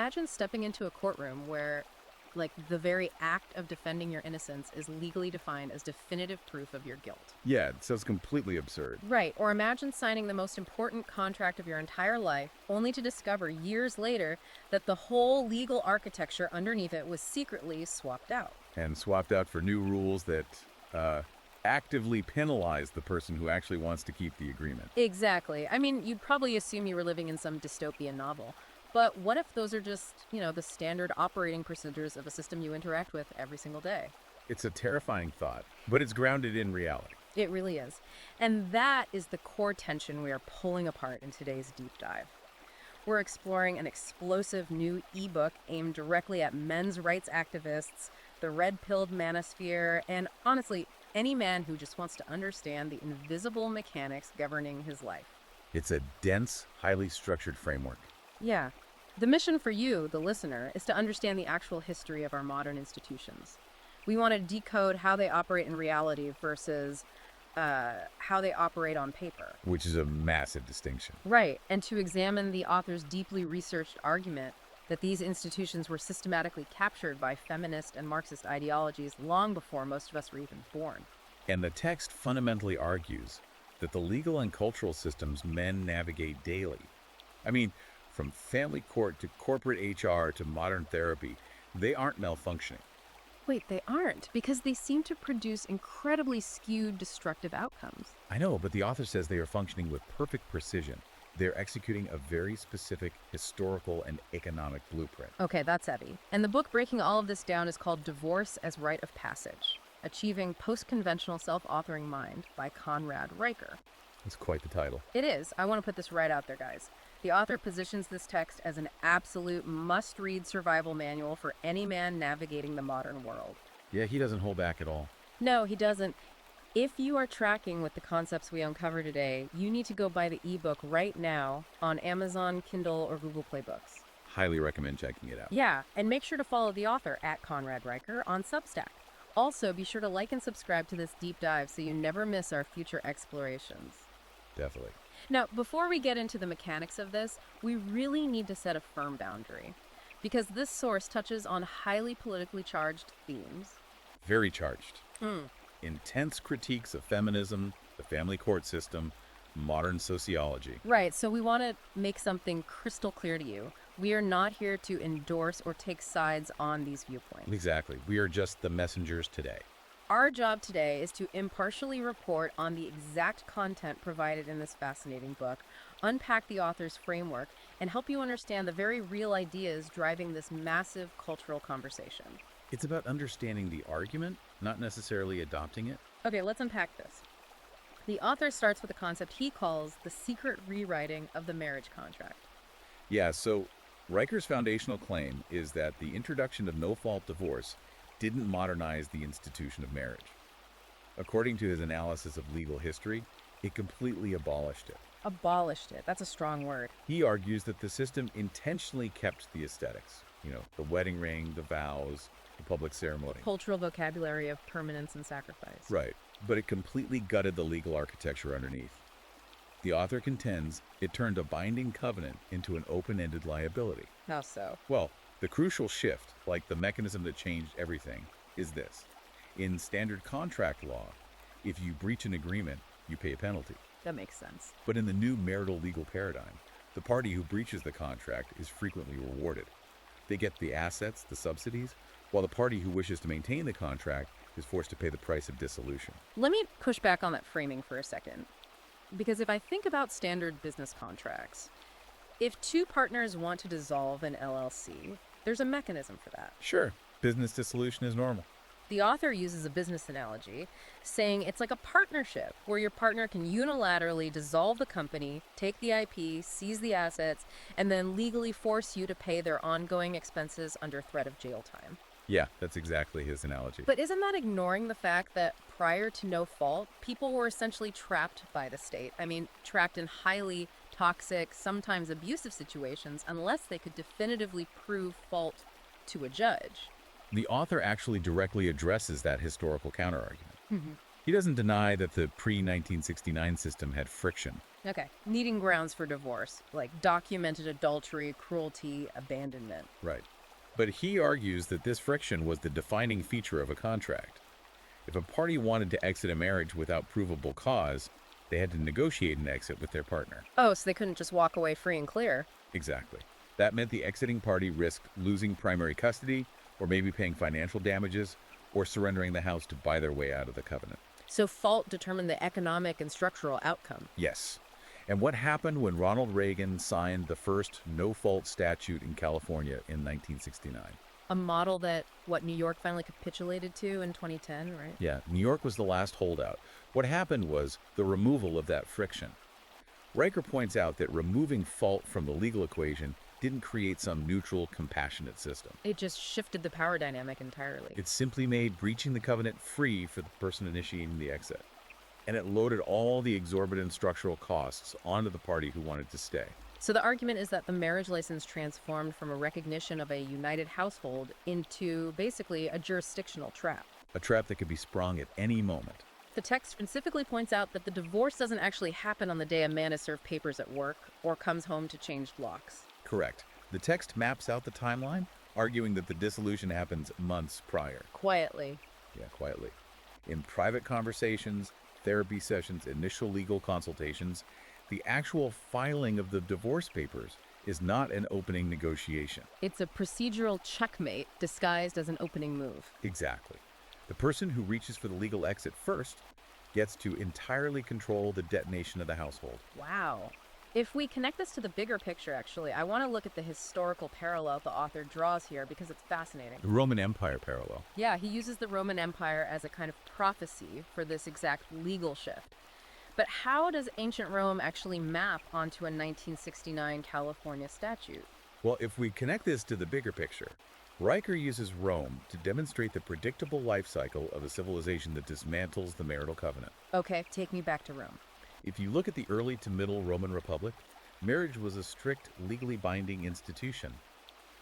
imagine stepping into a courtroom where, like, the very act of defending your innocence is legally defined as definitive proof of your guilt. Yeah, it sounds completely absurd. Right, or imagine signing the most important contract of your entire life, only to discover years later that the whole legal architecture underneath it was secretly swapped out. And swapped out for new rules that actively penalize the person who actually wants to keep the agreement. Exactly. I mean, you'd probably assume you were living in some dystopian novel. But what if those are just, the standard operating procedures of a system you interact with every single day? It's a terrifying thought, but it's grounded in reality. It really is. And that is the core tension we are pulling apart in today's deep dive. We're exploring an explosive new ebook aimed directly at men's rights activists, the red-pilled manosphere, and honestly, any man who just wants to understand the invisible mechanics governing his life. It's a dense, highly structured framework. Yeah. The mission for you, the listener, is to understand the actual history of our modern institutions. We want to decode how they operate in reality versus how they operate on paper. Which is a massive distinction. Right, and to examine the author's deeply researched argument that these institutions were systematically captured by feminist and Marxist ideologies long before most of us were even born. And the text fundamentally argues that the legal and cultural systems men navigate daily, from family court to corporate HR to modern therapy, they aren't malfunctioning. Wait, they aren't, because they seem to produce incredibly skewed, destructive outcomes. I know, but the author says they are functioning with perfect precision. They're executing a very specific historical and economic blueprint. Okay, that's heavy. And the book breaking all of this down is called Divorce as Rite of Passage: Achieving Post-Conventional Self-Authoring Mind by Conrad Riker. That's quite the title. It is. I want to put this right out there, guys. The author positions this text as an absolute must-read survival manual for any man navigating the modern world. Yeah, he doesn't hold back at all. No, he doesn't. If you are tracking with the concepts we uncover today, you need to go buy the ebook right now on Amazon, Kindle, or Google Play Books. Highly recommend checking it out. Yeah, and make sure to follow the author at Conrad Riker on Substack. Also, be sure to like and subscribe to this deep dive so you never miss our future explorations. Definitely. Now, before we get into the mechanics of this, we really need to set a firm boundary, because this source touches on highly politically charged themes. Very charged. Intense critiques of feminism, the family court system, modern sociology. Right, so we want to make something crystal clear to you. We are not here to endorse or take sides on these viewpoints. Exactly. We are just the messengers today. Our job today is to impartially report on the exact content provided in this fascinating book, unpack the author's framework, and help you understand the very real ideas driving this massive cultural conversation. It's about understanding the argument, not necessarily adopting it. Okay, let's unpack this. The author starts with a concept he calls the secret rewriting of the marriage contract. Yeah, so Riker's foundational claim is that the introduction of no-fault divorce didn't modernize the institution of marriage. According to his analysis of legal history, it completely abolished it. Abolished it. That's a strong word. He argues that the system intentionally kept the aesthetics. The wedding ring, the vows, the public ceremony. Cultural vocabulary of permanence and sacrifice. Right, but it completely gutted the legal architecture underneath. The author contends it turned a binding covenant into an open-ended liability. How so? Well, the crucial shift, like the mechanism that changed everything, is this. In standard contract law, if you breach an agreement, you pay a penalty. That makes sense. But in the new marital legal paradigm, the party who breaches the contract is frequently rewarded. They get the assets, the subsidies, while the party who wishes to maintain the contract is forced to pay the price of dissolution. Let me push back on that framing for a second. Because if I think about standard business contracts, if two partners want to dissolve an LLC, there's a mechanism for that. Sure, business dissolution is normal. The author uses a business analogy, saying it's like a partnership where your partner can unilaterally dissolve the company, take the IP, seize the assets, and then legally force you to pay their ongoing expenses under threat of jail time. Yeah, that's exactly his analogy. But isn't that ignoring the fact that prior to no fault, people were essentially trapped by the state? Trapped in highly toxic, sometimes abusive situations unless they could definitively prove fault to a judge. The author actually directly addresses that historical counterargument. He doesn't deny that the pre-1969 system had friction. Okay, needing grounds for divorce, like documented adultery, cruelty, abandonment. Right. But he argues that this friction was the defining feature of a contract. If a party wanted to exit a marriage without provable cause, they had to negotiate an exit with their partner. Oh, so they couldn't just walk away free and clear. Exactly. That meant the exiting party risked losing primary custody, or maybe paying financial damages, or surrendering the house to buy their way out of the covenant. So fault determined the economic and structural outcome. Yes. And what happened when Ronald Reagan signed the first no-fault statute in California in 1969? A model that, New York finally capitulated to in 2010, right? Yeah, New York was the last holdout. What happened was the removal of that friction. Riker points out that removing fault from the legal equation didn't create some neutral, compassionate system. It just shifted the power dynamic entirely. It simply made breaching the covenant free for the person initiating the exit. And it loaded all the exorbitant structural costs onto the party who wanted to stay. So the argument is that the marriage license transformed from a recognition of a united household into basically a jurisdictional trap. A trap that could be sprung at any moment. The text specifically points out that the divorce doesn't actually happen on the day a man is served papers at work or comes home to change locks. Correct. The text maps out the timeline, arguing that the dissolution happens months prior. Quietly. Yeah, quietly. In private conversations, therapy sessions, initial legal consultations, the actual filing of the divorce papers is not an opening negotiation. It's a procedural checkmate disguised as an opening move. Exactly. The person who reaches for the legal exit first gets to entirely control the detonation of the household. Wow. If we connect this to the bigger picture, actually, I want to look at the historical parallel the author draws here because it's fascinating. The Roman Empire parallel. Yeah, he uses the Roman Empire as a kind of prophecy for this exact legal shift. But how does ancient Rome actually map onto a 1969 California statute? Well, if we connect this to the bigger picture, Riker uses Rome to demonstrate the predictable life cycle of a civilization that dismantles the marital covenant. Okay, take me back to Rome. If you look at the early to middle Roman Republic, marriage was a strict, legally binding institution.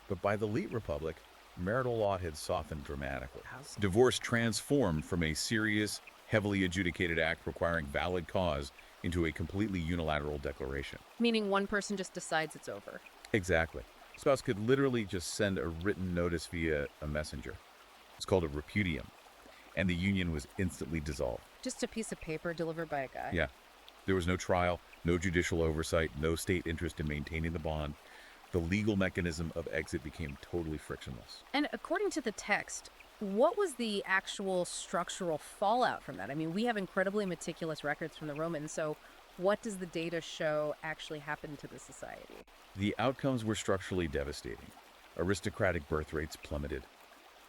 But by the late Republic, marital law had softened dramatically. Divorce transformed from a serious, heavily adjudicated act requiring valid cause into a completely unilateral declaration. Meaning one person just decides it's over. Exactly. Spouse could literally just send a written notice via a messenger. It's called a repudium. And the union was instantly dissolved. Just a piece of paper delivered by a guy. Yeah. There was no trial, no judicial oversight, no state interest in maintaining the bond. The legal mechanism of exit became totally frictionless. And according to the text, what was the actual structural fallout from that? I mean, we have incredibly meticulous records from the Romans, so what does the data show actually happened to the society? The outcomes were structurally devastating. Aristocratic birth rates plummeted.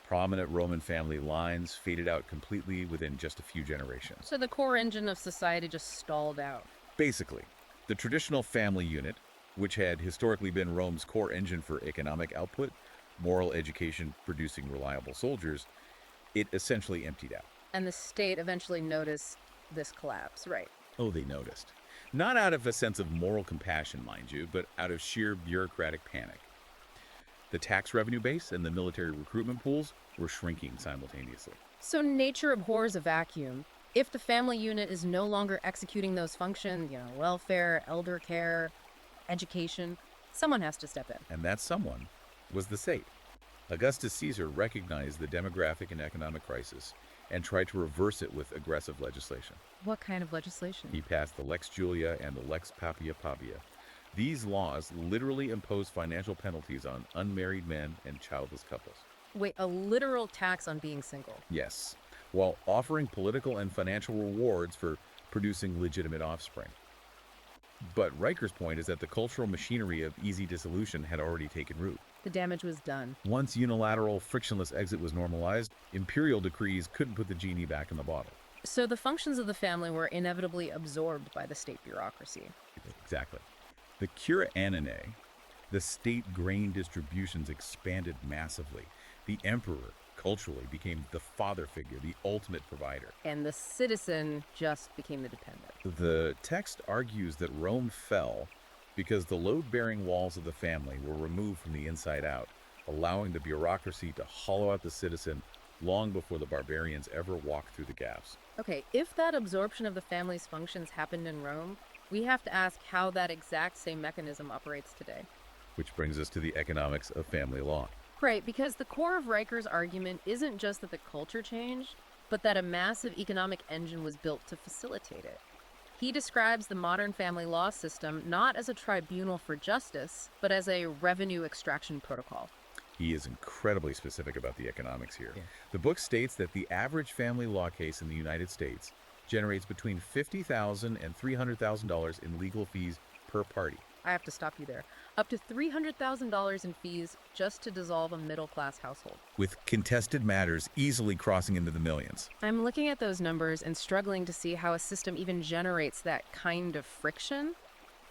Prominent Roman family lines faded out completely within just a few generations. So the core engine of society just stalled out. Basically, the traditional family unit, which had historically been Rome's core engine for economic output, moral education producing reliable soldiers, it essentially emptied out. And the state eventually noticed this collapse, right? Oh, they noticed. Not out of a sense of moral compassion, mind you, but out of sheer bureaucratic panic. The tax revenue base and the military recruitment pools were shrinking simultaneously. So nature abhors a vacuum. If the family unit is no longer executing those functions, welfare, elder care, education, someone has to step in. And that someone was the state. Augustus Caesar recognized the demographic and economic crisis and tried to reverse it with aggressive legislation. What kind of legislation? He passed the Lex Julia and the Lex Papia Pavia. These laws literally impose financial penalties on unmarried men and childless couples. Wait, a literal tax on being single? Yes, while offering political and financial rewards for producing legitimate offspring. But Riker's point is that the cultural machinery of easy dissolution had already taken root. The damage was done. Once unilateral, frictionless exit was normalized, imperial decrees couldn't put the genie back in the bottle. So the functions of the family were inevitably absorbed by the state bureaucracy. Exactly. The cura annonae, the state grain distributions expanded massively. The emperor, culturally, became the father figure, the ultimate provider. And the citizen just became the dependent. The text argues that Rome fell because the load-bearing walls of the family were removed from the inside out, allowing the bureaucracy to hollow out the citizen long before the barbarians ever walked through the gaps. Okay, if that absorption of the family's functions happened in Rome, we have to ask how that exact same mechanism operates today. Which brings us to the economics of family law. Right, because the core of Riker's argument isn't just that the culture changed, but that a massive economic engine was built to facilitate it. He describes the modern family law system not as a tribunal for justice, but as a revenue extraction protocol. He is incredibly specific about the economics here. Yeah. The book states that the average family law case in the United States generates between $50,000 and $300,000 in legal fees per party. I have to stop you there. Up to $300,000 in fees just to dissolve a middle-class household. With contested matters easily crossing into the millions. I'm looking at those numbers and struggling to see how a system even generates that kind of friction.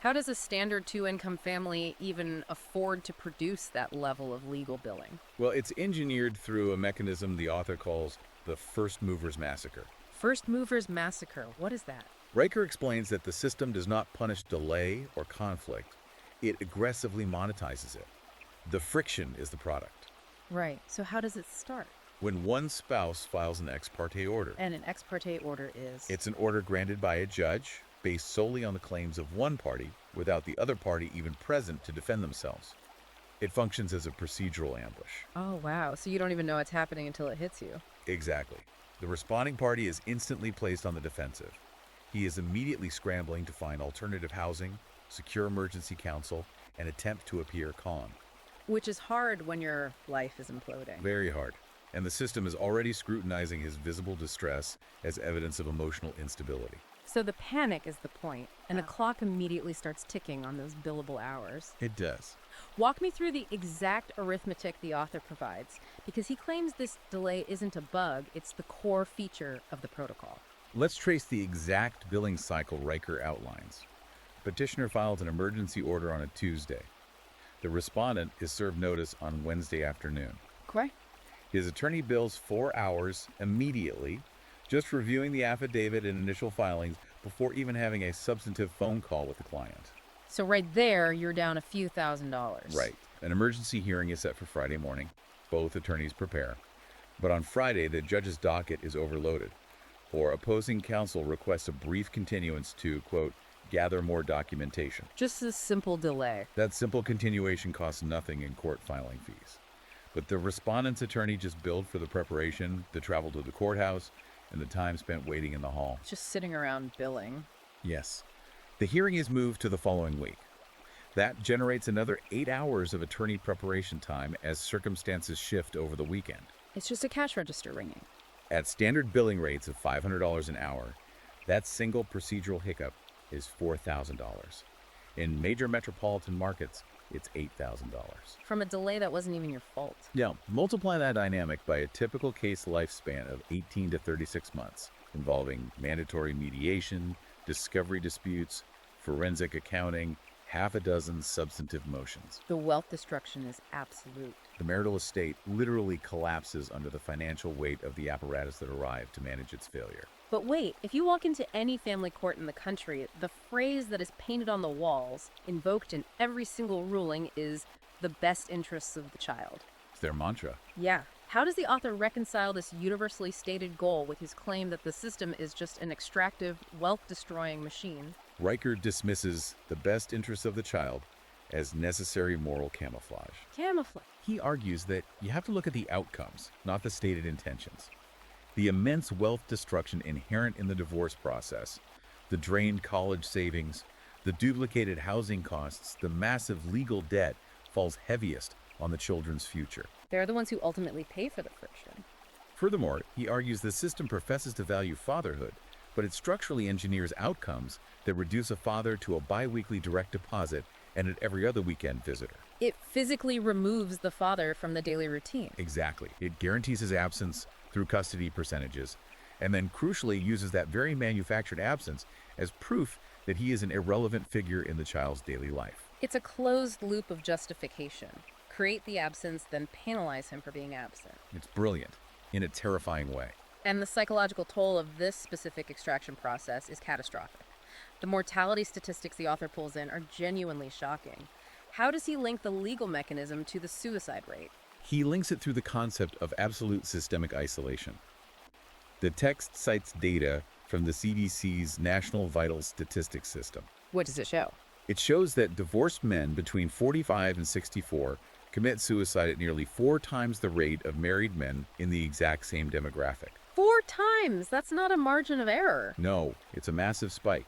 How does a standard two-income family even afford to produce that level of legal billing? Well, it's engineered through a mechanism the author calls the First Movers Massacre. First Movers Massacre, what is that? Riker explains that the system does not punish delay or conflict. It aggressively monetizes it. The friction is the product. Right, so how does it start? When one spouse files an ex parte order. And an ex parte order is? It's an order granted by a judge based solely on the claims of one party without the other party even present to defend themselves. It functions as a procedural ambush. Oh, wow, so you don't even know it's happening until it hits you. Exactly. The responding party is instantly placed on the defensive. He is immediately scrambling to find alternative housing, secure emergency counsel, and attempt to appear calm. Which is hard when your life is imploding. Very hard. And the system is already scrutinizing his visible distress as evidence of emotional instability. So the panic is the point, and the clock immediately starts ticking on those billable hours. It does. Walk me through the exact arithmetic the author provides, because he claims this delay isn't a bug, it's the core feature of the protocol. Let's trace the exact billing cycle Riker outlines. Petitioner files an emergency order on a Tuesday. The respondent is served notice on Wednesday afternoon. Okay. His attorney bills 4 hours immediately, just reviewing the affidavit and initial filings before even having a substantive phone call with the client. So right there, you're down a few $1,000s. Right. An emergency hearing is set for Friday morning. Both attorneys prepare. But on Friday, the judge's docket is overloaded, or opposing counsel requests a brief continuance to, quote, gather more documentation. Just a simple delay. That simple continuation costs nothing in court filing fees. But the respondent's attorney just billed for the preparation, the travel to the courthouse, and the time spent waiting in the hall. Just sitting around billing. Yes. The hearing is moved to the following week. That generates another 8 hours of attorney preparation time as circumstances shift over the weekend. It's just a cash register ringing. At standard billing rates of $500 an hour, that single procedural hiccup is $4,000. In major metropolitan markets, it's $8,000. From a delay that wasn't even your fault. Now, multiply that dynamic by a typical case lifespan of 18 to 36 months, involving mandatory mediation, discovery disputes, forensic accounting, half a dozen substantive motions. The wealth destruction is absolute. The marital estate literally collapses under the financial weight of the apparatus that arrived to manage its failure. But wait, if you walk into any family court in the country, the phrase that is painted on the walls, invoked in every single ruling, is the best interests of the child. It's their mantra. Yeah. How does the author reconcile this universally stated goal with his claim that the system is just an extractive, wealth-destroying machine? Riker dismisses the best interests of the child as necessary moral camouflage. Camouflage. He argues that you have to look at the outcomes, not the stated intentions. The immense wealth destruction inherent in the divorce process, the drained college savings, the duplicated housing costs, the massive legal debt falls heaviest on the children's future. They're the ones who ultimately pay for the friction. Furthermore, he argues the system professes to value fatherhood, but it structurally engineers outcomes that reduce a father to a bi-weekly direct deposit and an every other weekend visitor. It physically removes the father from the daily routine. Exactly. It guarantees his absence through custody percentages, and then crucially uses that very manufactured absence as proof that he is an irrelevant figure in the child's daily life. It's a closed loop of justification. Create the absence, then penalize him for being absent. It's brilliant, in a terrifying way. And the psychological toll of this specific extraction process is catastrophic. The mortality statistics the author pulls in are genuinely shocking. How does he link the legal mechanism to the suicide rate? He links it through the concept of absolute systemic isolation. The text cites data from the CDC's National Vital Statistics System. What does it show? It shows that divorced men between 45 and 64 commit suicide at nearly 4 times the rate of married men in the exact same demographic. 4 times! That's not a margin of error. No, it's a massive spike.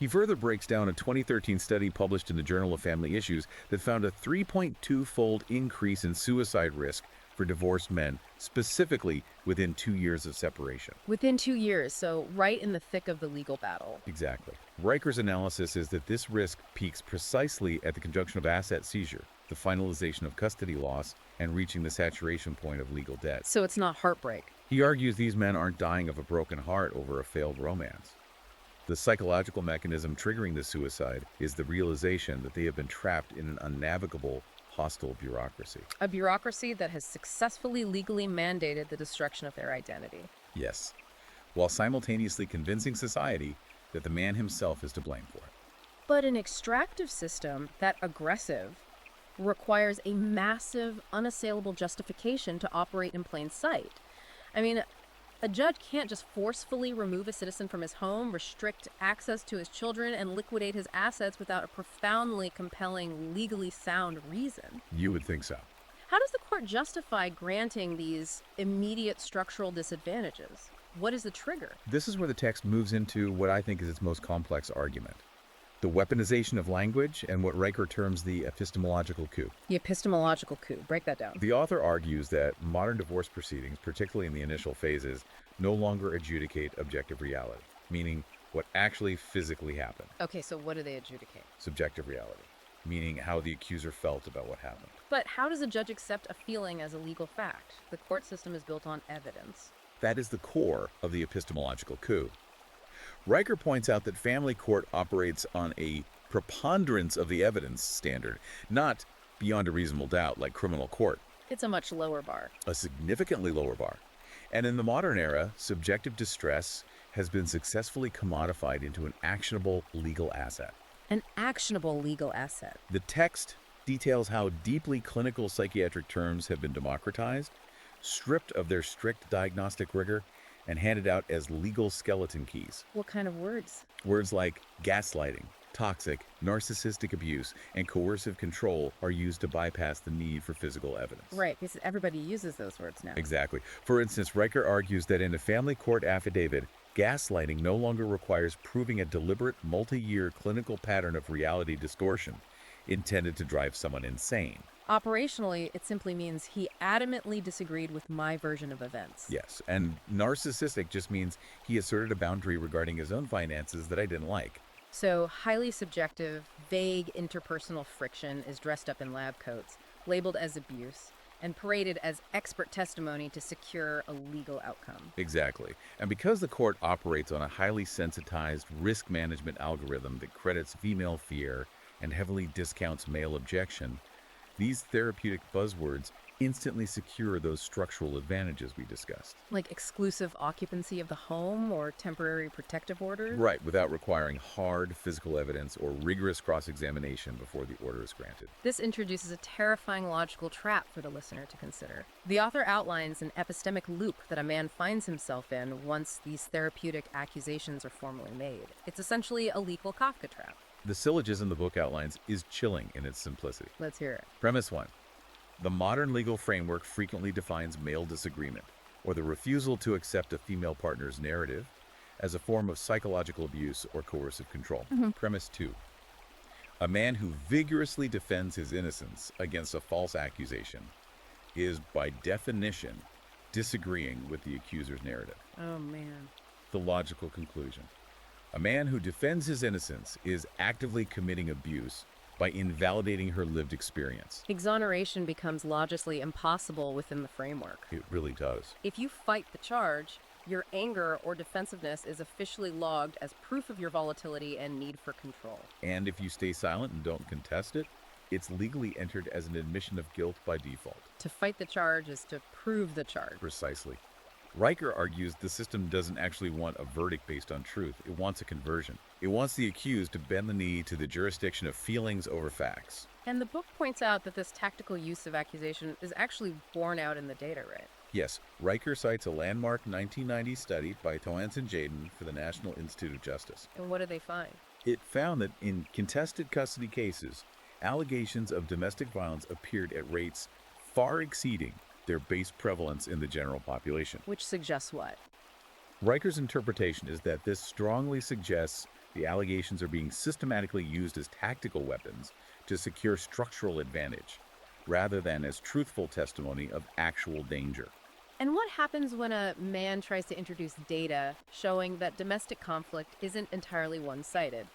He further breaks down a 2013 study published in the Journal of Family Issues that found a 3.2-fold increase in suicide risk for divorced men, specifically within 2 years of separation. Within 2 years, so right in the thick of the legal battle. Exactly. Riker's analysis is that this risk peaks precisely at the conjunction of asset seizure, the finalization of custody loss, and reaching the saturation point of legal debt. So it's not heartbreak. He argues these men aren't dying of a broken heart over a failed romance. The psychological mechanism triggering the suicide is the realization that they have been trapped in an unnavigable, hostile bureaucracy. A bureaucracy that has successfully legally mandated the destruction of their identity. Yes, while simultaneously convincing society that the man himself is to blame for it. But an extractive system that aggressive requires a massive, unassailable justification to operate in plain sight. I mean, a judge can't just forcefully remove a citizen from his home, restrict access to his children, and liquidate his assets without a profoundly compelling, legally sound reason. You would think so. How does the court justify granting these immediate structural disadvantages? What is the trigger? This is where the text moves into what I think is its most complex argument. The weaponization of language and what Riker terms the epistemological coup. The epistemological coup. Break that down. The author argues that modern divorce proceedings, particularly in the initial phases, no longer adjudicate objective reality, meaning what actually physically happened. Okay, so what do they adjudicate? Subjective reality, meaning how the accuser felt about what happened. But how does a judge accept a feeling as a legal fact? The court system is built on evidence. That is the core of the epistemological coup. Riker points out that family court operates on a preponderance of the evidence standard, not beyond a reasonable doubt like criminal court. It's a much lower bar. A significantly lower bar. And in the modern era, subjective distress has been successfully commodified into an actionable legal asset. An actionable legal asset. The text details how deeply clinical psychiatric terms have been democratized, stripped of their strict diagnostic rigor, and handed out as legal skeleton keys. What kind of words? Words like gaslighting, toxic, narcissistic abuse, and coercive control are used to bypass the need for physical evidence. Right, because everybody uses those words now. Exactly. For instance, Riker argues that in a family court affidavit, gaslighting no longer requires proving a deliberate, multi-year clinical pattern of reality distortion intended to drive someone insane. Operationally, it simply means he adamantly disagreed with my version of events. Yes, and narcissistic just means he asserted a boundary regarding his own finances that I didn't like. So, highly subjective, vague interpersonal friction is dressed up in lab coats, labeled as abuse, and paraded as expert testimony to secure a legal outcome. Exactly. And because the court operates on a highly sensitized risk management algorithm that credits female fear and heavily discounts male objection, these therapeutic buzzwords instantly secure those structural advantages we discussed. Like exclusive occupancy of the home or temporary protective orders? Right, without requiring hard physical evidence or rigorous cross-examination before the order is granted. This introduces a terrifying logical trap for the listener to consider. The author outlines an epistemic loop that a man finds himself in once these therapeutic accusations are formally made. It's essentially a legal Kafka trap. The syllogism the book outlines is chilling in its simplicity. Let's hear it. Premise 1. The modern legal framework frequently defines male disagreement, or the refusal to accept a female partner's narrative, as a form of psychological abuse or coercive control. Premise 2. A man who vigorously defends his innocence against a false accusation is, by definition, disagreeing with the accuser's narrative. Oh, man. The logical conclusion. A man who defends his innocence is actively committing abuse by invalidating her lived experience. Exoneration becomes logically impossible within the framework. It really does. If you fight the charge, your anger or defensiveness is officially logged as proof of your volatility and need for control. And if you stay silent and don't contest it, it's legally entered as an admission of guilt by default. To fight the charge is to prove the charge. Precisely. Riker argues the system doesn't actually want a verdict based on truth. It wants a conversion. It wants the accused to bend the knee to the jurisdiction of feelings over facts. And the book points out that this tactical use of accusation is actually borne out in the data, right? Yes, Riker cites a landmark 1990 study by Toance and Jaden for the National Institute of Justice. And what do they find? It found that in contested custody cases, allegations of domestic violence appeared at rates far exceeding their base prevalence in the general population. Which suggests what? Riker's interpretation is that this strongly suggests the allegations are being systematically used as tactical weapons to secure structural advantage, rather than as truthful testimony of actual danger. And what happens when a man tries to introduce data showing that domestic conflict isn't entirely one-sided?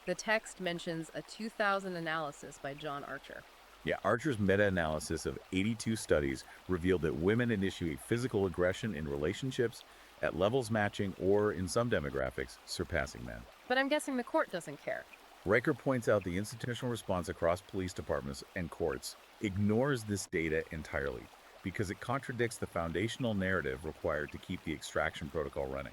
The text mentions a 2000 analysis by John Archer. Yeah, Archer's meta-analysis of 82 studies revealed that women initiate physical aggression in relationships at levels matching or, in some demographics, surpassing men. But I'm guessing the court doesn't care. Riker points out the institutional response across police departments and courts ignores this data entirely because it contradicts the foundational narrative required to keep the extraction protocol running.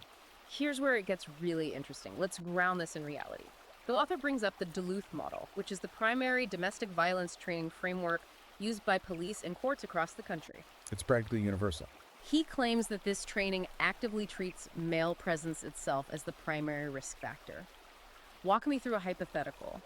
Here's where it gets really interesting. Let's ground this in reality. The author brings up the Duluth model, which is the primary domestic violence training framework used by police and courts across the country. It's practically universal. He claims that this training actively treats male presence itself as the primary risk factor. Walk me through a hypothetical.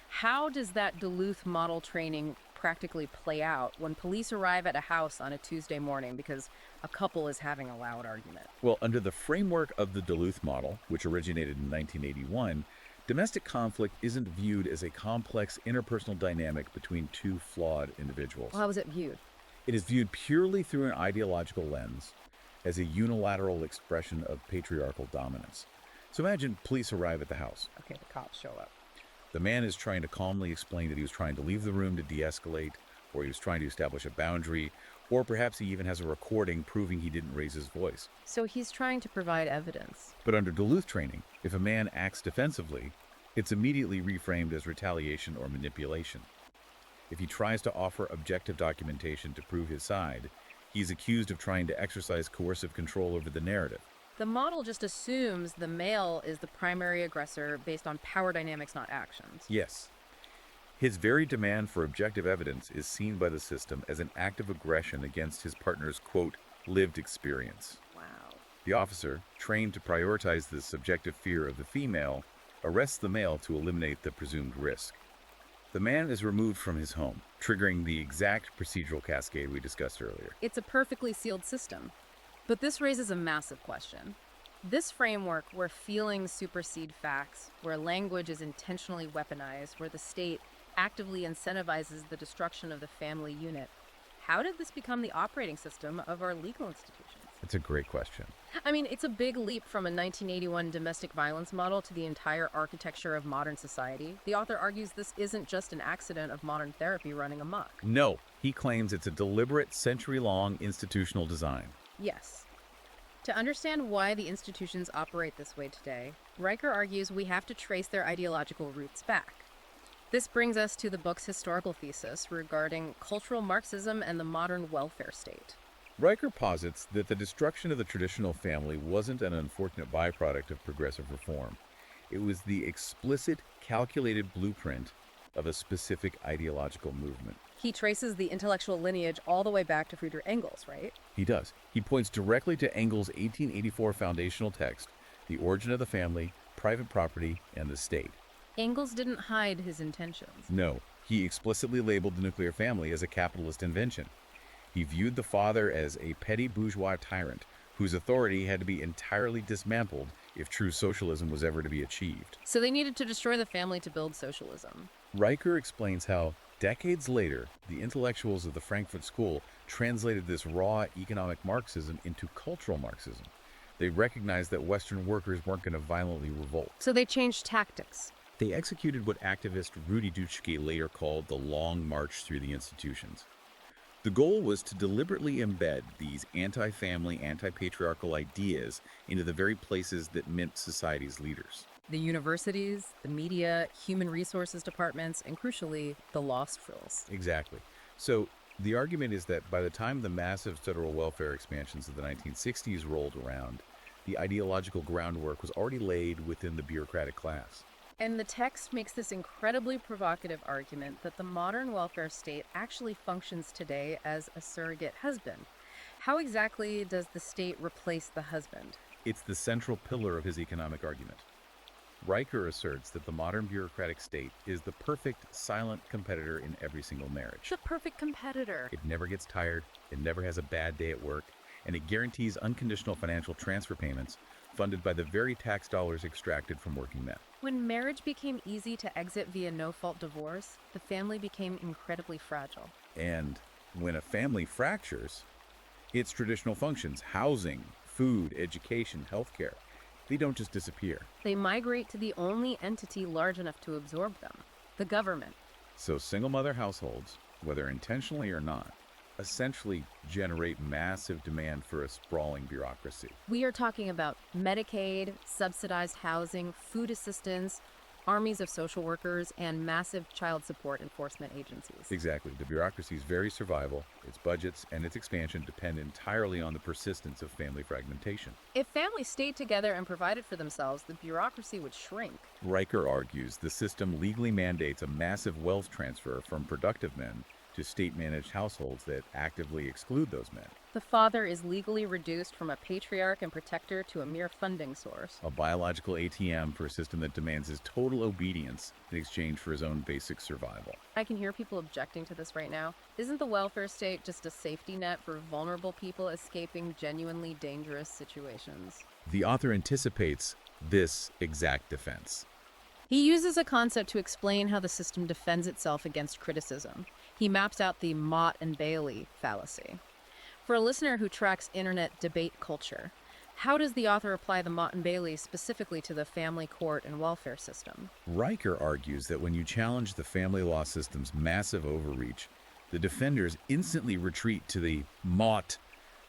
How does that Duluth model training practically play out when police arrive at a house on a Tuesday morning because a couple is having a loud argument? Well, under the framework of the Duluth model, which originated in 1981, domestic conflict isn't viewed as a complex interpersonal dynamic between two flawed individuals. Well, how is it viewed? It is viewed purely through an ideological lens, as a unilateral expression of patriarchal dominance. So imagine police arrive at the house. Okay, the cops show up. The man is trying to calmly explain that he was trying to leave the room to de-escalate, or he was trying to establish a boundary, or perhaps he even has a recording proving he didn't raise his voice. So he's trying to provide evidence. But under Duluth training, if a man acts defensively, it's immediately reframed as retaliation or manipulation. If he tries to offer objective documentation to prove his side, he's accused of trying to exercise coercive control over the narrative. The model just assumes the male is the primary aggressor based on power dynamics, not actions. Yes. His very demand for objective evidence is seen by the system as an act of aggression against his partner's, quote, lived experience. Wow. The officer, trained to prioritize the subjective fear of the female, arrests the male to eliminate the presumed risk. The man is removed from his home, triggering the exact procedural cascade we discussed earlier. It's a perfectly sealed system. But this raises a massive question. This framework, where feelings supersede facts, where language is intentionally weaponized, where the state actively incentivizes the destruction of the family unit, how did this become the operating system of our legal institutions? It's a great question. I mean, it's a big leap from a 1981 domestic violence model to the entire architecture of modern society. The author argues this isn't just an accident of modern therapy running amok. No, he claims it's a deliberate, century-long institutional design. Yes. To understand why the institutions operate this way today, Riker argues we have to trace their ideological roots back. This brings us to the book's historical thesis regarding cultural Marxism and the modern welfare state. Riker posits that the destruction of the traditional family wasn't an unfortunate byproduct of progressive reform. It was the explicit, calculated blueprint of a specific ideological movement. He traces the intellectual lineage all the way back to Friedrich Engels, right? He does. He points directly to Engels' 1884 foundational text, The Origin of the Family, Private Property, and the State. Engels didn't hide his intentions. No, he explicitly labeled the nuclear family as a capitalist invention. He viewed the father as a petty bourgeois tyrant whose authority had to be entirely dismantled if true socialism was ever to be achieved. So they needed to destroy the family to build socialism. Riker explains how, decades later, the intellectuals of the Frankfurt School translated this raw economic Marxism into cultural Marxism. They recognized that Western workers weren't going to violently revolt. So they changed tactics. They executed what activist Rudi Dutschke later called the Long March through the institutions. The goal was to deliberately embed these anti-family, anti-patriarchal ideas into the very places that meant society's leaders. The universities, the media, human resources departments, and crucially, the law schools. Exactly. So the argument is that by the time the massive federal welfare expansions of the 1960s rolled around, the ideological groundwork was already laid within the bureaucratic class. And the text makes this incredibly provocative argument that the modern welfare state actually functions today as a surrogate husband. How exactly does the state replace the husband? It's the central pillar of his economic argument. Riker asserts that the modern bureaucratic state is the perfect silent competitor in every single marriage. The perfect competitor. It never gets tired, it never has a bad day at work, and it guarantees unconditional financial transfer payments funded by the very tax dollars extracted from working men. When marriage became easy to exit via no-fault divorce, the family became incredibly fragile. And when a family fractures, its traditional functions, housing, food, education, healthcare, they don't just disappear. They migrate to the only entity large enough to absorb them, the government. So single mother households, whether intentionally or not, essentially generate massive demand for a sprawling bureaucracy. We are talking about Medicaid, subsidized housing, food assistance, armies of social workers, and massive child support enforcement agencies. Exactly. The bureaucracy's very survival, its budgets, and its expansion depend entirely on the persistence of family fragmentation. If families stayed together and provided for themselves, the bureaucracy would shrink. Riker argues the system legally mandates a massive wealth transfer from productive men to state-managed households that actively exclude those men. The father is legally reduced from a patriarch and protector to a mere funding source. A biological ATM for a system that demands his total obedience in exchange for his own basic survival. I can hear people objecting to this right now. Isn't the welfare state just a safety net for vulnerable people escaping genuinely dangerous situations? The author anticipates this exact defense. He uses a concept to explain how the system defends itself against criticism. He maps out the Mott and Bailey fallacy. For a listener who tracks internet debate culture, how does the author apply the Mott and Bailey specifically to the family court and welfare system? Riker argues that when you challenge the family law system's massive overreach, the defenders instantly retreat to the Mott,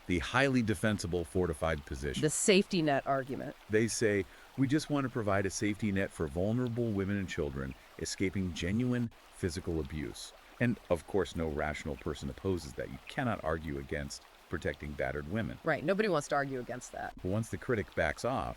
the highly defensible fortified position. The safety net argument. They say, we just want to provide a safety net for vulnerable women and children escaping genuine physical abuse. And of course, no rational person opposes that. You cannot argue against protecting battered women. Right, nobody wants to argue against that. But once the critic backs off,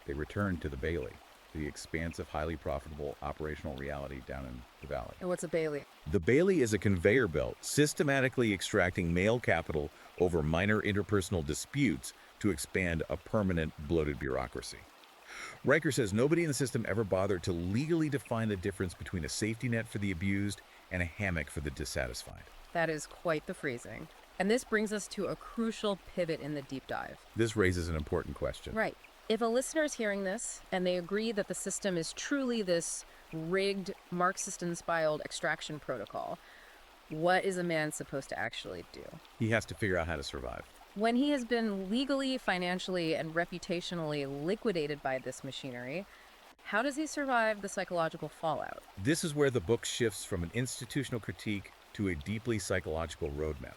they return to the Bailey, the expansive, highly profitable operational reality down in the valley. And what's a Bailey? The Bailey is a conveyor belt systematically extracting male capital over minor interpersonal disputes to expand a permanent bloated bureaucracy. Riker says nobody in the system ever bothered to legally define the difference between a safety net for the abused and a hammock for the dissatisfied. That is quite the phrasing. And this brings us to a crucial pivot in the deep dive. This raises an important question. Right. If a listener is hearing this and they agree that the system is truly this rigged, Marxist-inspired extraction protocol, what is a man supposed to actually do? He has to figure out how to survive. When he has been legally, financially, and reputationally liquidated by this machinery, how does he survive the psychological fallout? This is where the book shifts from an institutional critique to a deeply psychological roadmap.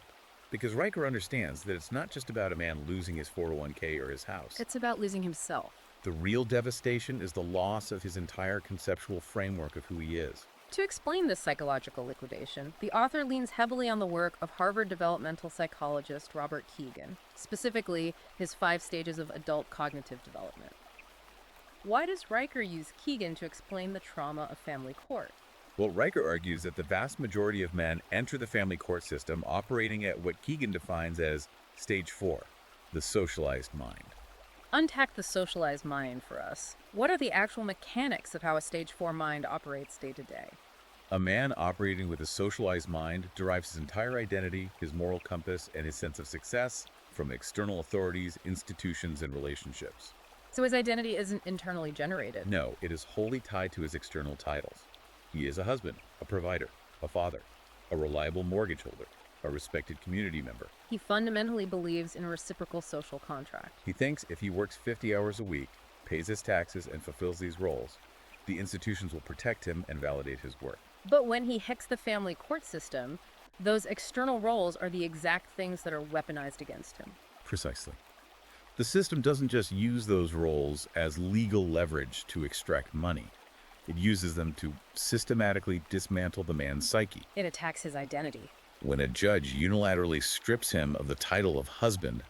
Because Riker understands that it's not just about a man losing his 401k or his house. It's about losing himself. The real devastation is the loss of his entire conceptual framework of who he is. To explain this psychological liquidation, the author leans heavily on the work of Harvard developmental psychologist Robert Kegan, specifically his 5 stages of adult cognitive development. Why does Riker use Kegan to explain the trauma of family court? Well, Riker argues that the vast majority of men enter the family court system operating at what Kegan defines as stage 4, the socialized mind. Unpack the socialized mind for us. What are the actual mechanics of how a stage 4 mind operates day to day? A man operating with a socialized mind derives his entire identity, his moral compass, and his sense of success from external authorities, institutions, and relationships. So his identity isn't internally generated? No, it is wholly tied to his external titles. He is a husband, a provider, a father, a reliable mortgage holder, a respected community member. He fundamentally believes in a reciprocal social contract. He thinks if he works 50 hours a week, pays his taxes, and fulfills these roles, the institutions will protect him and validate his work. But when he hacks the family court system, those external roles are the exact things that are weaponized against him. Precisely. The system doesn't just use those roles as legal leverage to extract money. It uses them to systematically dismantle the man's psyche. It attacks his identity. When a judge unilaterally strips him of the title of husband,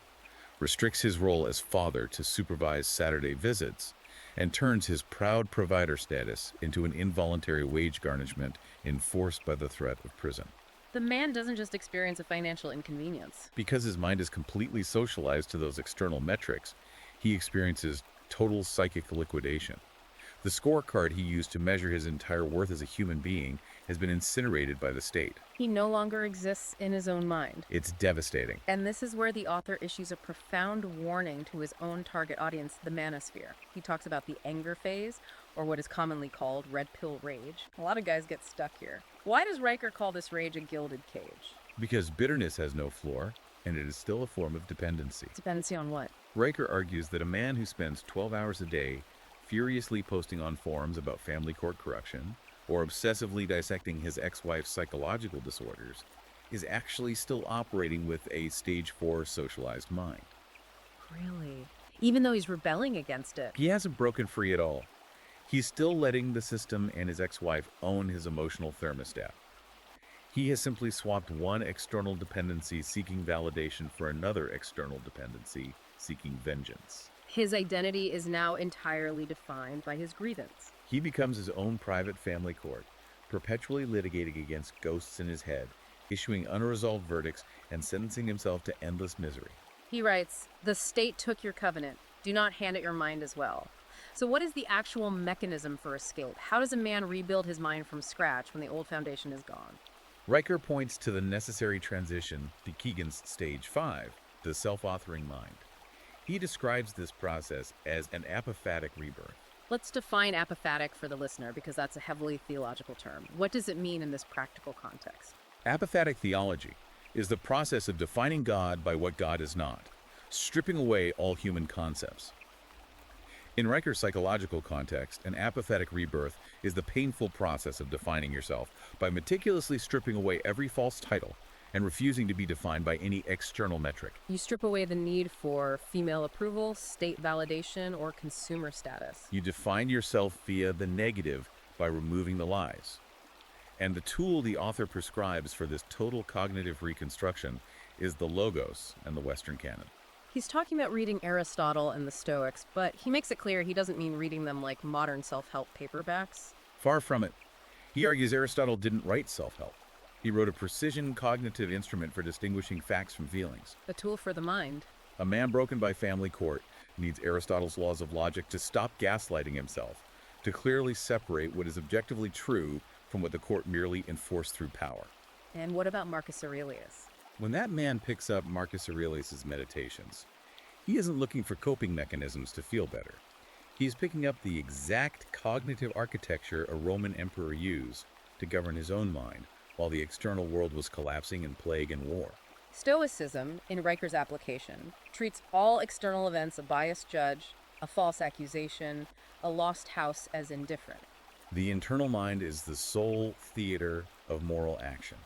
restricts his role as father to supervise Saturday visits, and turns his proud provider status into an involuntary wage garnishment enforced by the threat of prison. The man doesn't just experience a financial inconvenience. Because his mind is completely socialized to those external metrics, he experiences total psychic liquidation. The scorecard he used to measure his entire worth as a human being has been incinerated by the state. He no longer exists in his own mind. It's devastating. And this is where the author issues a profound warning to his own target audience, the manosphere. He talks about the anger phase, or what is commonly called red pill rage. A lot of guys get stuck here. Why does Riker call this rage a gilded cage? Because bitterness has no floor, and it is still a form of dependency. Dependency on what? Riker argues that a man who spends 12 hours a day furiously posting on forums about family court corruption, or obsessively dissecting his ex-wife's psychological disorders, is actually still operating with a stage 4 socialized mind. Really? Even though he's rebelling against it? He hasn't broken free at all. He's still letting the system and his ex-wife own his emotional thermostat. He has simply swapped one external dependency seeking validation for another external dependency seeking vengeance. His identity is now entirely defined by his grievance. He becomes his own private family court, perpetually litigating against ghosts in his head, issuing unresolved verdicts, and sentencing himself to endless misery. He writes, "The state took your covenant. Do not hand it your mind as well." So what is the actual mechanism for escape? How does a man rebuild his mind from scratch when the old foundation is gone? Riker points to the necessary transition to Keegan's stage 5, the self-authoring mind. He describes this process as an apophatic rebirth. Let's define apophatic for the listener, because that's a heavily theological term. What does it mean in this practical context? Apophatic theology is the process of defining God by what God is not, stripping away all human concepts. In Riker's psychological context, an apophatic rebirth is the painful process of defining yourself by meticulously stripping away every false title and refusing to be defined by any external metric. You strip away the need for female approval, state validation, or consumer status. You define yourself via the negative by removing the lies. And the tool the author prescribes for this total cognitive reconstruction is the Logos and the Western canon. He's talking about reading Aristotle and the Stoics, but he makes it clear he doesn't mean reading them like modern self-help paperbacks. Far from it. He argues Aristotle didn't write self-help. He wrote a precision cognitive instrument for distinguishing facts from feelings. A tool for the mind. A man broken by family court needs Aristotle's laws of logic to stop gaslighting himself, to clearly separate what is objectively true from what the court merely enforced through power. And what about Marcus Aurelius? When that man picks up Marcus Aurelius' meditations, he isn't looking for coping mechanisms to feel better. He is picking up the exact cognitive architecture a Roman emperor used to govern his own mind while the external world was collapsing in plague and war. Stoicism, in Riker's application, treats all external events, a biased judge, a false accusation, a lost house, as indifferent. The internal mind is the sole theater of moral action.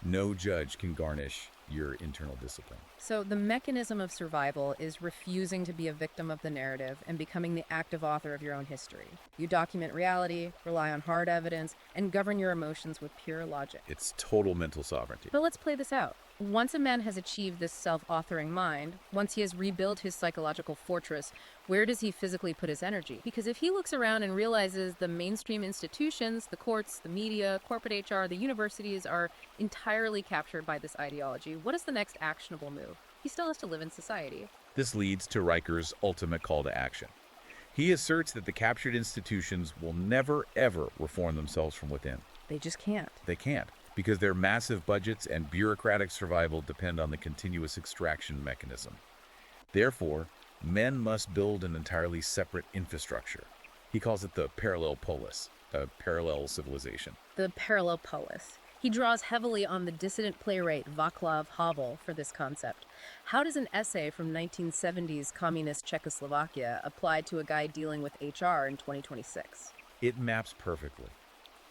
No judge can garnish your internal discipline. So the mechanism of survival is refusing to be a victim of the narrative and becoming the active author of your own history. You document reality, rely on hard evidence, and govern your emotions with pure logic. It's total mental sovereignty. But let's play this out. Once a man has achieved this self-authoring mind, once he has rebuilt his psychological fortress, where does he physically put his energy? Because if he looks around and realizes the mainstream institutions, the courts, the media, corporate HR, the universities are entirely captured by this ideology, what is the next actionable move? He still has to live in society. This leads to Riker's ultimate call to action. He asserts that the captured institutions will never, ever reform themselves from within. They just can't. They can't, because their massive budgets and bureaucratic survival depend on the continuous extraction mechanism. Therefore, men must build an entirely separate infrastructure. He calls it the parallel polis, a parallel civilization. The parallel polis. He draws heavily on the dissident playwright Václav Havel for this concept. How does an essay from 1970s communist Czechoslovakia apply to a guy dealing with HR in 2026? It maps perfectly.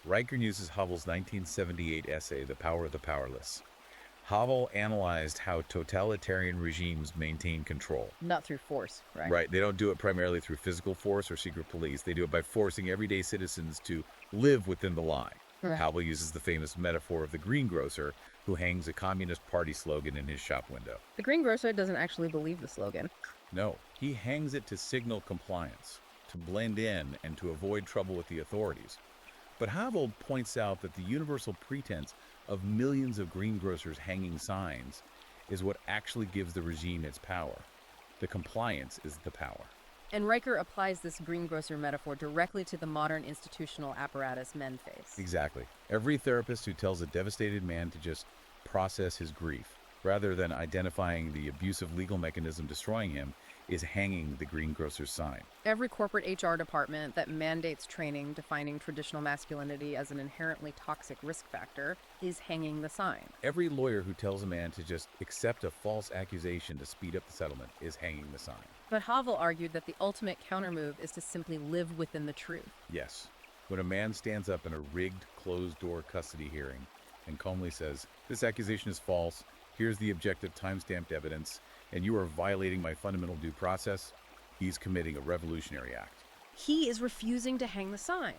Riker uses Havel's 1978 essay, The Power of the Powerless. Havel analyzed how totalitarian regimes maintain control. Not through force, right? Right. They don't do it primarily through physical force or secret police. They do it by forcing everyday citizens to live within the lie. Right. Havel uses the famous metaphor of the greengrocer who hangs a Communist Party slogan in his shop window. The greengrocer doesn't actually believe the slogan. No, he hangs it to signal compliance, to blend in and to avoid trouble with the authorities. But Havel points out that the universal pretense of millions of greengrocers hanging signs is what actually gives the regime its power. The compliance is the power. And Riker applies this greengrocer metaphor directly to the modern institutional apparatus men face. Exactly. Every therapist who tells a devastated man to just process his grief, rather than identifying the abusive legal mechanism destroying him, is hanging the greengrocer's sign. Every corporate HR department that mandates training defining traditional masculinity as an inherently toxic risk factor is hanging the sign. Every lawyer who tells a man to just accept a false accusation to speed up the settlement is hanging the sign. But Havel argued that the ultimate countermove is to simply live within the truth. Yes. When a man stands up in a rigged, closed-door custody hearing and calmly says, "This accusation is false, here's the objective time-stamped evidence, and you are violating my fundamental due process," he's committing a revolutionary act. He is refusing to hang the sign.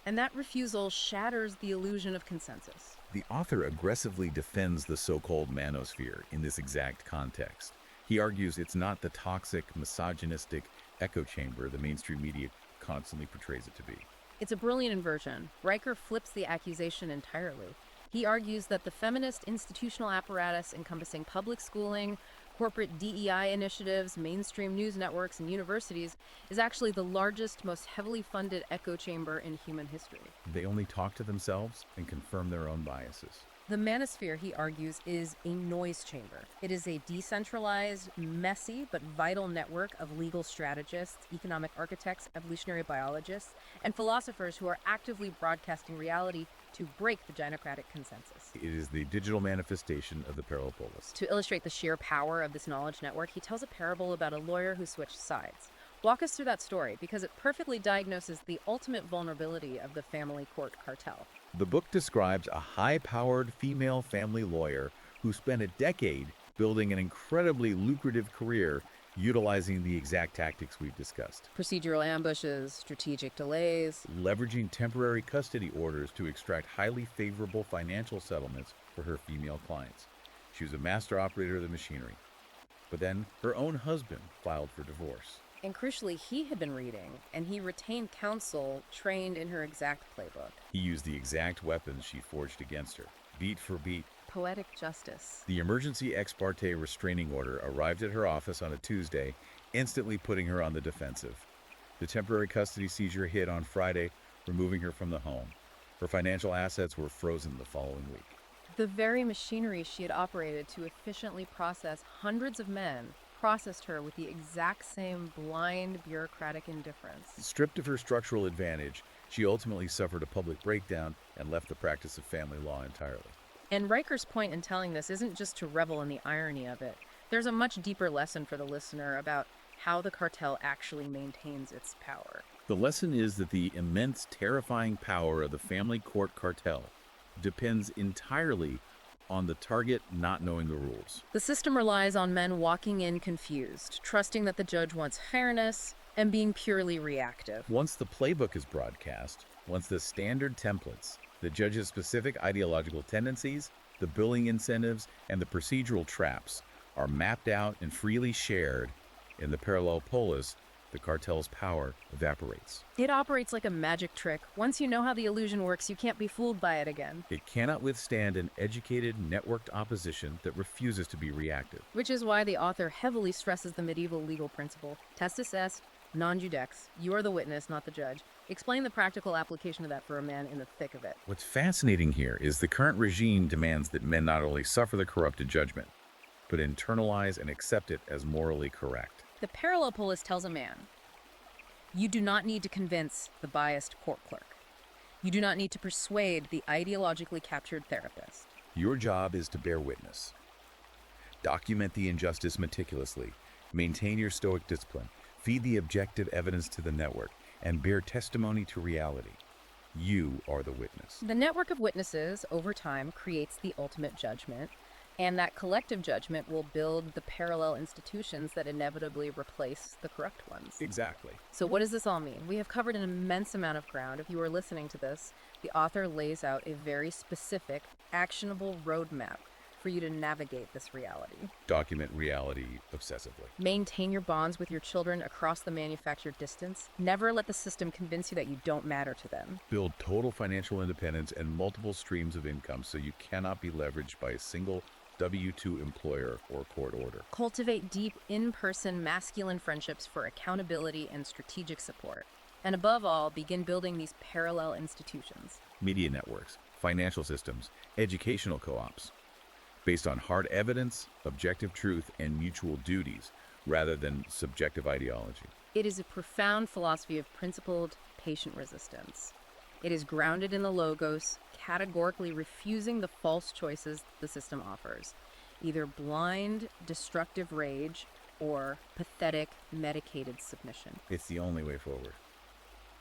And that refusal shatters the illusion of consensus. The author aggressively defends the so-called manosphere in this exact context. He argues it's not the toxic, misogynistic echo chamber the mainstream media constantly portrays it to be. It's a brilliant inversion. Riker flips the accusation entirely. He argues that the feminist institutional apparatus encompassing public schooling, corporate DEI initiatives, mainstream news networks, and universities is actually the largest, most heavily funded echo chamber in human history. They only talk to themselves and confirm their own biases. The manosphere, he argues, is a noise chamber. It is a decentralized, messy, but vital network of legal strategists, economic architects, evolutionary biologists, and philosophers who are actively broadcasting reality to break the gynocratic consensus. It is the digital manifestation of the parallel polis. To illustrate the sheer power of this knowledge network, he tells a parable about a lawyer who switched sides. Walk us through that story, because it perfectly diagnoses the ultimate vulnerability of the family court cartel. The book describes a high-powered female family lawyer who spent a decade building an incredibly lucrative career utilizing the exact tactics we've discussed. Procedural ambushes, strategic delays, Leveraging temporary custody orders to extract highly favorable financial settlements for her female clients. She was a master operator of the machinery. But then her own husband filed for divorce. and crucially, he had been reading, and he retained counsel trained in her exact playbook. He used the exact weapons she forged against her, beat for beat. Poetic justice. The emergency ex parte restraining order arrived at her office on a Tuesday, instantly putting her on the defensive. The temporary custody seizure hit on Friday, removing her from the home. Her financial assets were frozen the following week. The very machinery she had operated to efficiently process hundreds of men processed her with the exact same blind bureaucratic indifference. Stripped of her structural advantage, she ultimately suffered a public breakdown and left the practice of family law entirely. And Riker's point in telling this isn't just to revel in the irony of it. There's a much deeper lesson for the listener about how the cartel actually maintains its power. The lesson is that the immense, terrifying power of the family court cartel depends entirely on the target not knowing the rules. The system relies on men walking in confused, trusting that the judge wants fairness, and being purely reactive. Once the playbook is broadcast, once the standard templates, the judge's specific ideological tendencies, the billing incentives, and the procedural traps are mapped out and freely shared in the parallel polis, the cartel's power evaporates. It operates like a magic trick. Once you know how the illusion works, you can't be fooled by it again. It cannot withstand an educated, networked opposition that refuses to be reactive. Which is why the author heavily stresses the medieval legal principle, testis est, non judex. You are the witness, not the judge. Explain the practical application of that for a man in the thick of it. What's fascinating here is the current regime demands that men not only suffer the corrupted judgment, but internalize and accept it as morally correct. The parallel polis tells a man, you do not need to convince the biased court clerk. You do not need to persuade the ideologically captured therapist. Your job is to bear witness. Document the injustice meticulously, maintain your stoic discipline, feed the objective evidence to the network, and bear testimony to reality. You are the witness. The network of witnesses, over time, creates the ultimate judgment, and that collective judgment will build the parallel institutions that inevitably replace the corrupt ones. Exactly. So what does this all mean? We have covered an immense amount of ground. If you are listening to this, the author lays out a very specific, actionable roadmap for you to navigate this reality. Document reality obsessively. Maintain your bonds with your children across the manufactured distance. Never let the system convince you that you don't matter to them. Build total financial independence and multiple streams of income so you cannot be leveraged by a single W-2 employer or court order. Cultivate deep, in-person masculine friendships for accountability and strategic support. And above all, begin building these parallel institutions. Media networks, financial systems, educational co-ops, based on hard evidence, objective truth, and mutual duties, rather than subjective ideology. It is a profound philosophy of principled, patient resistance. It is grounded in the logos, categorically refusing the false choices the system offers, either blind, destructive rage or pathetic, medicated submission. It's the only way forward.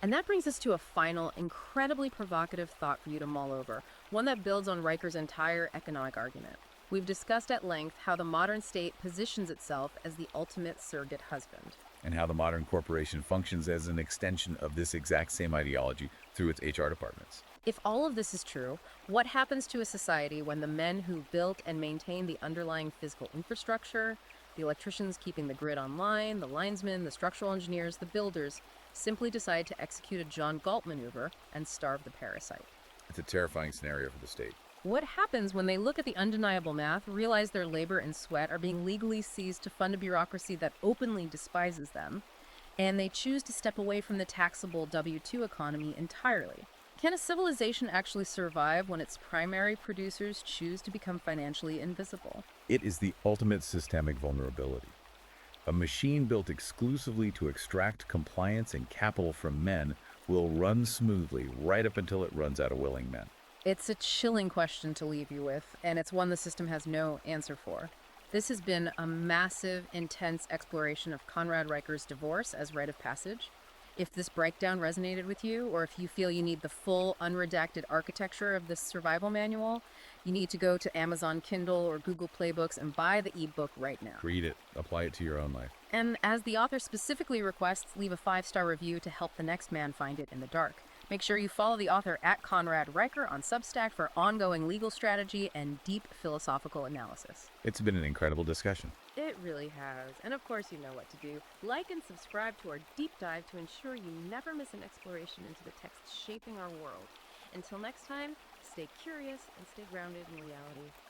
And that brings us to a final, incredibly provocative thought for you to mull over, one that builds on Riker's entire economic argument. We've discussed at length how the modern state positions itself as the ultimate surrogate husband. And how the modern corporation functions as an extension of this exact same ideology through its HR departments. If all of this is true, what happens to a society when the men who built and maintained the underlying physical infrastructure, the electricians keeping the grid online, the linesmen, the structural engineers, the builders, simply decide to execute a John Galt maneuver and starve the parasite? It's a terrifying scenario for the state. What happens when they look at the undeniable math, realize their labor and sweat are being legally seized to fund a bureaucracy that openly despises them, and they choose to step away from the taxable W-2 economy entirely? Can a civilization actually survive when its primary producers choose to become financially invisible? It is the ultimate systemic vulnerability. A machine built exclusively to extract compliance and capital from men will run smoothly right up until it runs out of willing men. It's a chilling question to leave you with, and it's one the system has no answer for. This has been a massive, intense exploration of Conrad Riker's divorce as rite of passage. If this breakdown resonated with you, or if you feel you need the full, unredacted architecture of this survival manual, you need to go to Amazon Kindle or Google Playbooks and buy the ebook right now. Read it, apply it to your own life. And as the author specifically requests, leave a 5-star review to help the next man find it in the dark. Make sure you follow the author at Conrad Riker on Substack for ongoing legal strategy and deep philosophical analysis. It's been an incredible discussion. It really has. And of course you know what to do. Like and subscribe to our deep dive to ensure you never miss an exploration into the texts shaping our world. Until next time, stay curious and stay grounded in reality.